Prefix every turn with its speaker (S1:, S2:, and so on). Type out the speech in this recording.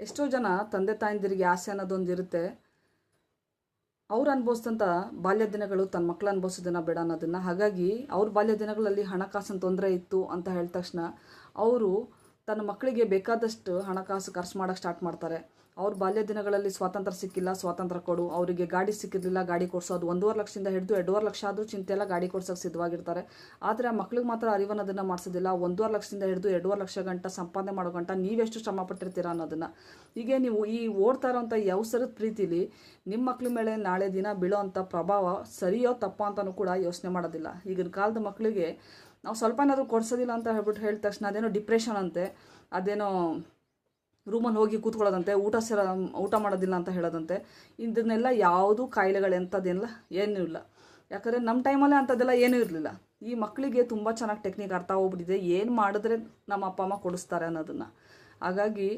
S1: ಎಷ್ಟೋ ಜನ ತಂದೆ ತಾಯಂದಿರಿಗೆ ಆಸೆ ಅನ್ನೋದೊಂದು ಇರುತ್ತೆ. ಅವ್ರು ಅನುಭವಿಸಿದಂಥ ಬಾಲ್ಯ ದಿನಗಳು ತನ್ನ ಮಕ್ಕಳು ಅನುಭವಿಸೋದನ್ನ ಬೇಡ ಅನ್ನೋದನ್ನು. ಹಾಗಾಗಿ ಅವ್ರ ಬಾಲ್ಯ ದಿನಗಳಲ್ಲಿ ಹಣಕಾಸಿನ ತೊಂದರೆ ಇತ್ತು ಅಂತ ಹೇಳಿದ ತಕ್ಷಣ ಅವರು ತನ್ನ ಮಕ್ಕಳಿಗೆ ಬೇಕಾದಷ್ಟು ಹಣಕಾಸು ಖರ್ಚು ಮಾಡೋಕ್ಕೆ ಸ್ಟಾರ್ಟ್ ಮಾಡ್ತಾರೆ. ಅವ್ರ ಬಾಲ್ಯ ದಿನಗಳಲ್ಲಿ ಸ್ವಾತಂತ್ರ್ಯ ಸಿಕ್ಕಿಲ್ಲ, ಸ್ವಾತಂತ್ರ್ಯ ಕೊಡು. ಅವರಿಗೆ ಗಾಡಿ ಸಿಕ್ಕಿರಲಿಲ್ಲ, ಗಾಡಿ ಕೊಡಿಸೋದು. 1.5 ಲಕ್ಷದಿಂದ ಹಿಡಿದು 2.5 ಲಕ್ಷ ಆದರೂ ಚಿಂತೆ ಎಲ್ಲ ಗಾಡಿ ಕೊಡ್ಸೋಕೆ ಸಿದ್ಧವಾಗಿರ್ತಾರೆ. ಆದರೆ ಆ ಮಕ್ಳಿಗೆ ಮಾತ್ರ ಅರಿವನ್ನೋದನ್ನು ಮಾಡಿಸೋದಿಲ್ಲ. 1.5 ಲಕ್ಷದಿಂದ ಹಿಡಿದು 2.5 ಲಕ್ಷ ಗಂಟ ಸಂಪಾದನೆ ಮಾಡೋ ಗಂಟ ನೀವೆಷ್ಟು ಶ್ರಮ ಪಟ್ಟಿರ್ತೀರಾ ಅನ್ನೋದನ್ನು. ಹೀಗೆ ನೀವು ಈ ಓಡ್ತಾ ಇರೋಂಥ ಈ ಅವಸರದ ಪ್ರೀತಿಲಿ ನಿಮ್ಮ ಮಕ್ಳ ಮೇಲೆ ನಾಳೆ ದಿನ ಬೀಳೋ ಅಂಥ ಪ್ರಭಾವ ಸರಿಯೋ ತಪ್ಪೋ ಅಂತಲೂ ಕೂಡ ಯೋಚನೆ ಮಾಡೋದಿಲ್ಲ. ಈಗಿನ ಕಾಲದ ಮಕ್ಕಳಿಗೆ ನಾವು ಸ್ವಲ್ಪ ಏನಾದರೂ ಕೊಡಿಸೋದಿಲ್ಲ ಅಂತ ಹೇಳ್ಬಿಟ್ಟು ಹೇಳಿದ ತಕ್ಷಣ ಅದೇನೋ ಡಿಪ್ರೆಷನ್ ಅಂತೆ, ಅದೇನೋ ರೂಮಲ್ಲಿ ಹೋಗಿ ಕೂತ್ಕೊಳ್ಳೋದಂತೆ, ಊಟ ಮಾಡೋದಿಲ್ಲ ಅಂತ ಹೇಳೋದಂತೆ. ಇದನ್ನೆಲ್ಲ ಯಾವುದೂ ಕಾಯಿಲೆಗಳೆಂಥದ್ದೆಲ್ಲ ಏನೂ ಇಲ್ಲ. ಯಾಕಂದರೆ ನಮ್ಮ ಟೈಮಲ್ಲೇ ಅಂಥದ್ದೆಲ್ಲ ಏನೂ ಇರಲಿಲ್ಲ. ಈ ಮಕ್ಕಳಿಗೆ ತುಂಬ ಚೆನ್ನಾಗಿ ಟೆಕ್ನಿಕ್ ಅರ್ಥ ಹೋಗ್ಬಿಟ್ಟಿದೆ, ಏನು ಮಾಡಿದ್ರೆ ನಮ್ಮ ಅಪ್ಪ ಅಮ್ಮ ಕೊಡಿಸ್ತಾರೆ ಅನ್ನೋದನ್ನು. ಹಾಗಾಗಿ